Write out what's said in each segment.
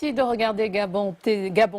Merci de regarder Gabon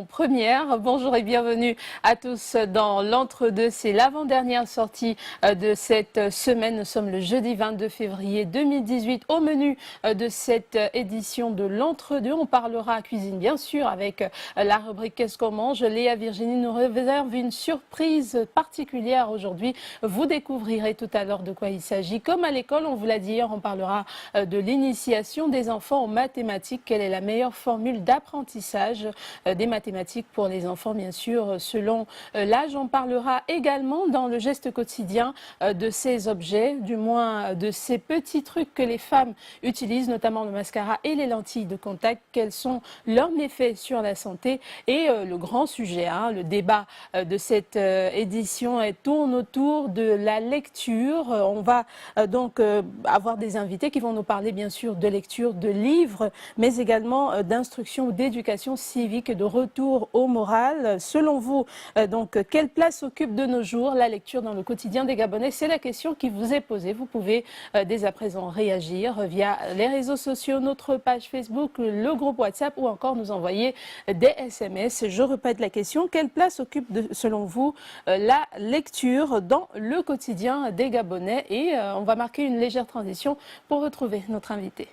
Première. Bonjour et bienvenue à tous dans l'Entre-deux. C'est l'avant-dernière sortie de cette semaine. Nous sommes le jeudi 22 février 2018. Au menu de cette édition de l'Entre-deux, on parlera cuisine bien sûr avec la rubrique Qu'est-ce qu'on mange. Léa Virginie nous réserve une surprise particulière aujourd'hui. Vous découvrirez tout à l'heure de quoi il s'agit. Comme à l'école, on vous l'a dit hier, on parlera de l'initiation des enfants aux mathématiques. Quelle est la meilleure formule d'apprentissage des mathématiques pour les enfants, bien sûr, selon l'âge. On parlera également dans le geste quotidien de ces objets, du moins de ces petits trucs que les femmes utilisent, notamment le mascara et les lentilles de contact. Quels sont leurs méfaits sur la santé? Et le grand sujet, le débat de cette édition tourne autour de la lecture. On va donc avoir des invités qui vont nous parler bien sûr de lecture, de livres, mais également d'instruction ou d'éducation civique et de retour au moral. Selon vous, donc, quelle place occupe de nos jours la lecture dans le quotidien des Gabonais? C'est la question qui vous est posée. Vous pouvez dès à présent réagir via les réseaux sociaux, notre page Facebook, le groupe WhatsApp ou encore nous envoyer des SMS. Je répète la question, quelle place occupe selon vous la lecture dans le quotidien des Gabonais? Et on va marquer une légère transition pour retrouver notre invité.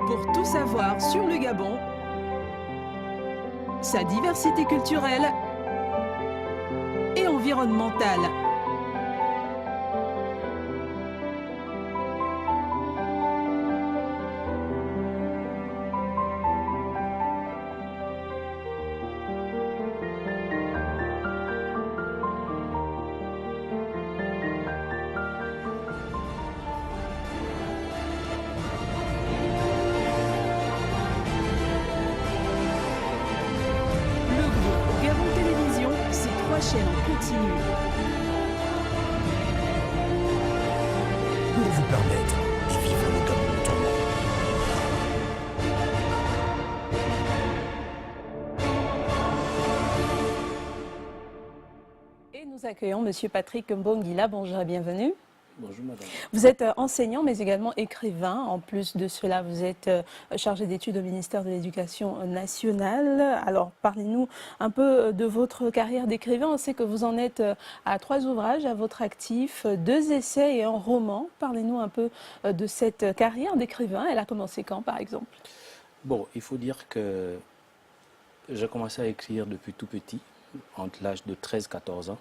Pour tout savoir sur le Gabon, sa diversité culturelle et environnementale. Chaîne en continu. Pour vous permettre de vivre le Gabon autrement. Et nous accueillons Monsieur Patrick Mbongila. Bonjour et bienvenue. Bonjour madame. Vous êtes enseignant mais également écrivain. En plus de cela, vous êtes chargé d'études au ministère de l'Éducation nationale. Alors parlez-nous un peu de votre carrière d'écrivain. On sait que vous en êtes à 3 ouvrages à votre actif, 2 essais et un roman. Parlez-nous un peu de cette carrière d'écrivain. Elle a commencé quand par exemple? Bon, il faut dire que j'ai commencé à écrire depuis tout petit, entre l'âge de 13-14 ans.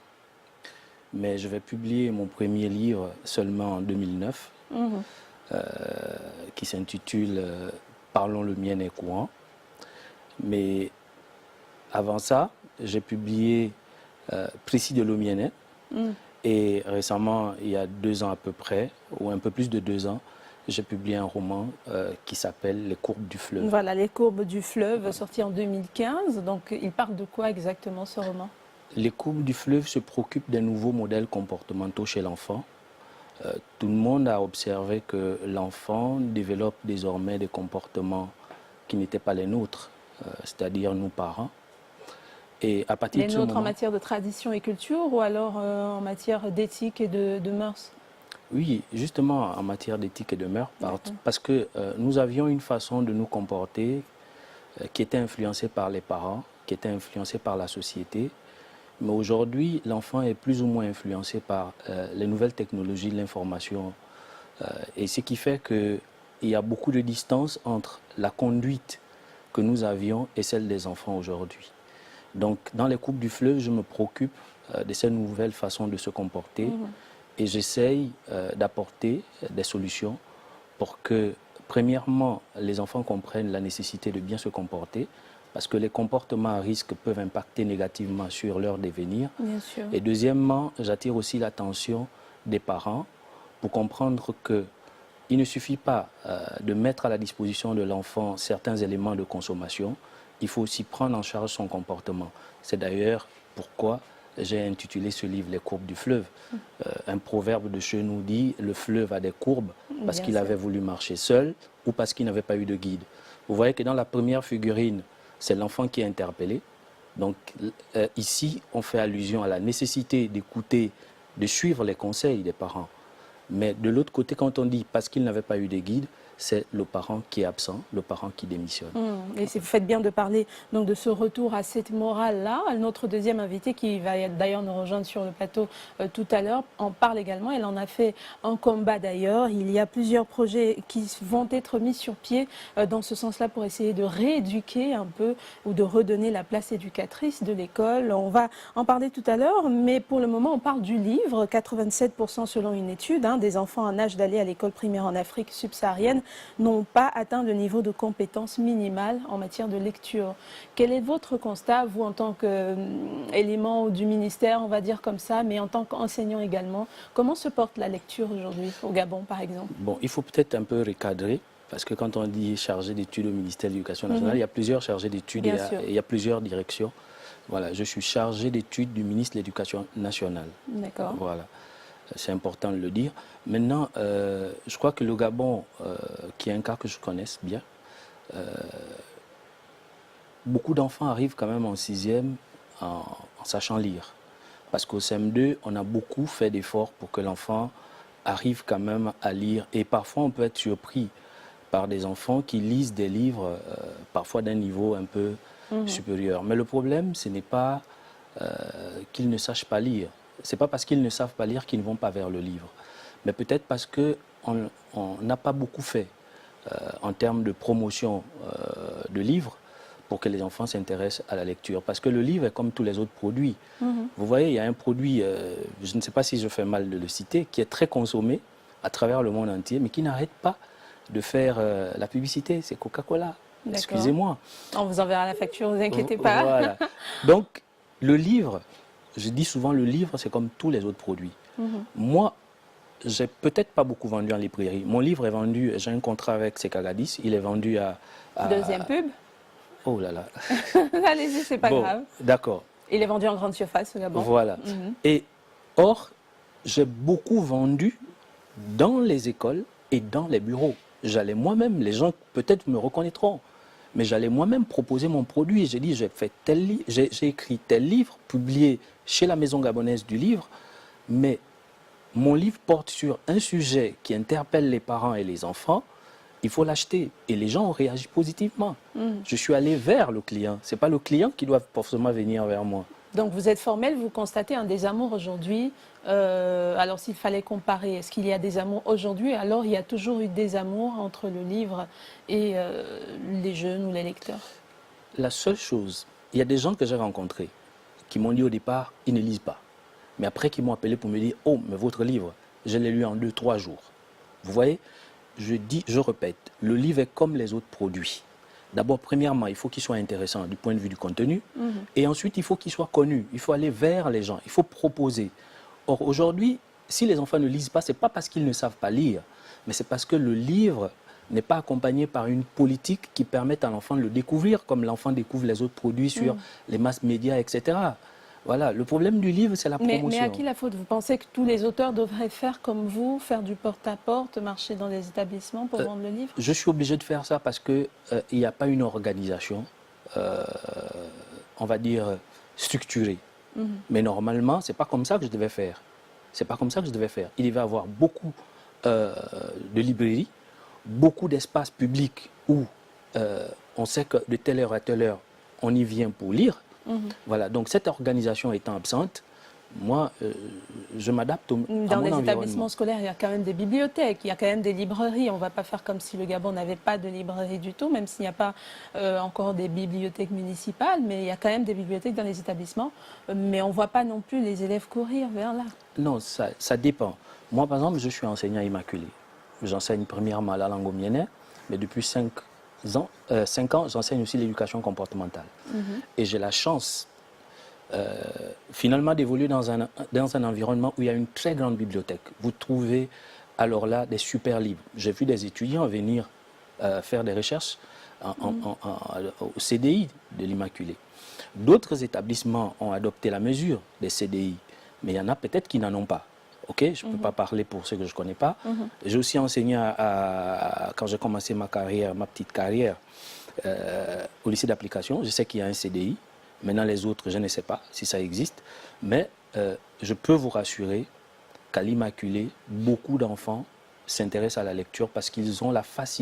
Mais je vais publier mon premier livre seulement en 2009, qui s'intitule Parlons le mien est courant. Mais avant ça, j'ai publié Précis de l'Omiennet. Et récemment, il y a 2 ans à peu près, ou un peu plus de 2 ans, j'ai publié un roman qui s'appelle Les courbes du fleuve. Voilà, Les courbes du fleuve, sorti en 2015. Donc, il parle de quoi exactement ce roman? Les courbes du fleuve se préoccupent des nouveaux modèles comportementaux chez l'enfant. Tout le monde a observé que l'enfant développe désormais des comportements qui n'étaient pas les nôtres, c'est-à-dire nous parents. Et à partir de ce nôtres moment, en matière de tradition et culture ou alors en matière d'éthique et de mœurs? Oui, justement en matière d'éthique et de mœurs, parce que nous avions une façon de nous comporter qui était influencée par les parents, qui était influencée par la société. Mais aujourd'hui, l'enfant est plus ou moins influencé par les nouvelles technologies de l'information. Et ce qui fait qu'il y a beaucoup de distance entre la conduite que nous avions et celle des enfants aujourd'hui. Donc, dans les courbes du fleuve, je me préoccupe de ces nouvelles façons de se comporter et j'essaye d'apporter des solutions pour que, premièrement, les enfants comprennent la nécessité de bien se comporter, parce que les comportements à risque peuvent impacter négativement sur leur devenir. Bien sûr. Et deuxièmement, j'attire aussi l'attention des parents pour comprendre qu'il ne suffit pas de mettre à la disposition de l'enfant certains éléments de consommation, il faut aussi prendre en charge son comportement. C'est d'ailleurs pourquoi j'ai intitulé ce livre « Les courbes du fleuve ». Un proverbe de chez nous dit « le fleuve a des courbes parce qu'il avait voulu marcher seul ou parce qu'il n'avait pas eu de guide ». Vous voyez que dans la première figurine, c'est l'enfant qui est interpellé. Donc ici, on fait allusion à la nécessité d'écouter, de suivre les conseils des parents. Mais de l'autre côté, quand on dit parce qu'il n'avait pas eu de guide, c'est le parent qui est absent, le parent qui démissionne. Et vous faites bien de parler donc, de ce retour à cette morale-là. Notre deuxième invitée, qui va d'ailleurs nous rejoindre sur le plateau tout à l'heure, en parle également. Elle en a fait un combat d'ailleurs. Il y a plusieurs projets qui vont être mis sur pied dans ce sens-là pour essayer de rééduquer un peu ou de redonner la place éducatrice de l'école. On va en parler tout à l'heure, mais pour le moment, on parle du livre. 87% selon une étude des enfants en âge d'aller à l'école primaire en Afrique subsaharienne n'ont pas atteint le niveau de compétence minimale en matière de lecture. Quel est votre constat, vous, en tant qu'élément du ministère, on va dire comme ça, mais en tant qu'enseignant également? Comment se porte la lecture aujourd'hui au Gabon, par exemple? Bon, il faut peut-être un peu recadrer, parce que quand on dit chargé d'études au ministère de l'Éducation nationale, il y a plusieurs chargés d'études et il y a plusieurs directions. Voilà, je suis chargé d'études du ministre de l'Éducation nationale. D'accord. Voilà. C'est important de le dire. Maintenant, je crois que le Gabon, qui est un cas que je connaisse bien, beaucoup d'enfants arrivent quand même en 6e en sachant lire. Parce qu'au CM2, on a beaucoup fait d'efforts pour que l'enfant arrive quand même à lire. Et parfois, on peut être surpris par des enfants qui lisent des livres, parfois d'un niveau un peu supérieur. Mais le problème, ce n'est pas qu'ils ne sachent pas lire. Ce n'est pas parce qu'ils ne savent pas lire qu'ils ne vont pas vers le livre. Mais peut-être parce qu'on n'a pas beaucoup fait en termes de promotion de livres pour que les enfants s'intéressent à la lecture. Parce que le livre est comme tous les autres produits. Vous voyez, il y a un produit, je ne sais pas si je fais mal de le citer, qui est très consommé à travers le monde entier, mais qui n'arrête pas de faire la publicité. C'est Coca-Cola. Excusez-moi. On vous enverra la facture, ne vous inquiétez pas. Voilà. Donc, le livre... Je dis souvent, le livre, c'est comme tous les autres produits. Moi, j'ai peut-être pas beaucoup vendu en librairie. Mon livre est vendu, j'ai un contrat avec Sekagadis, il est vendu à... Deuxième pub. Oh là là. Allez-y, c'est pas grave. D'accord. Il est vendu en grande surface au Gabon. Voilà. Et or, j'ai beaucoup vendu dans les écoles et dans les bureaux. J'allais moi-même, les gens peut-être me reconnaîtront, mais j'allais moi-même proposer mon produit. J'ai dit, j'ai écrit tel livre, publié chez la Maison gabonaise du livre, mais mon livre porte sur un sujet qui interpelle les parents et les enfants, il faut l'acheter. Et les gens ont réagi positivement. Je suis allé vers le client. Ce n'est pas le client qui doit forcément venir vers moi. Donc vous êtes formel, vous constatez un désamour aujourd'hui. Alors s'il fallait comparer, est-ce qu'il y a des amours aujourd'hui? Alors il y a toujours eu des amours entre le livre et les jeunes ou les lecteurs? La seule chose, il y a des gens que j'ai rencontrés qui m'ont dit au départ, ils ne lisent pas. Mais après, qui m'ont appelé pour me dire, oh, mais votre livre, je l'ai lu en 2-3 jours. Vous voyez, je répète, le livre est comme les autres produits. D'abord, premièrement, il faut qu'il soit intéressant du point de vue du contenu. Et ensuite, il faut qu'il soit connu. Il faut aller vers les gens. Il faut proposer. Or, aujourd'hui, si les enfants ne lisent pas, ce n'est pas parce qu'ils ne savent pas lire, mais c'est parce que le livre n'est pas accompagné par une politique qui permette à l'enfant de le découvrir, comme l'enfant découvre les autres produits sur les masses médias, etc. Voilà, le problème du livre, c'est la promotion. Mais à qui la faute? Vous pensez que tous les auteurs devraient faire comme vous, faire du porte-à-porte, marcher dans les établissements pour vendre le livre? Je suis obligé de faire ça parce qu'il n'y a pas une organisation, on va dire, structurée. Mais normalement, ce n'est pas comme ça que je devais faire. C'est pas comme ça que je devais faire. Il devait y avoir beaucoup de librairies, beaucoup d'espaces publics où on sait que de telle heure à telle heure, on y vient pour lire. Voilà, donc cette organisation étant absente, moi, je m'adapte à mon environnement. Dans les établissements scolaires, il y a quand même des bibliothèques, il y a quand même des librairies. On ne va pas faire comme si le Gabon n'avait pas de librairie du tout, même s'il n'y a pas encore des bibliothèques municipales, mais il y a quand même des bibliothèques dans les établissements. Mais on ne voit pas non plus les élèves courir vers là. Non, ça dépend. Moi, par exemple, je suis enseignant immaculé. J'enseigne premièrement la langue au miennet, mais depuis 5 ans, j'enseigne aussi l'éducation comportementale. Et j'ai la chance, finalement, d'évoluer dans un environnement où il y a une très grande bibliothèque. Vous trouvez alors là des super livres. J'ai vu des étudiants venir faire des recherches au CDI de l'Immaculée. D'autres établissements ont adopté la mesure des CDI, mais il y en a peut-être qui n'en ont pas. Okay, je ne peux pas parler pour ceux que je ne connais pas. J'ai aussi enseigné, quand j'ai commencé ma petite carrière, au lycée d'application. Je sais qu'il y a un CDI. Maintenant, les autres, je ne sais pas si ça existe. Mais je peux vous rassurer qu'à l'Immaculée, beaucoup d'enfants s'intéressent à la lecture parce qu'ils ont la facilité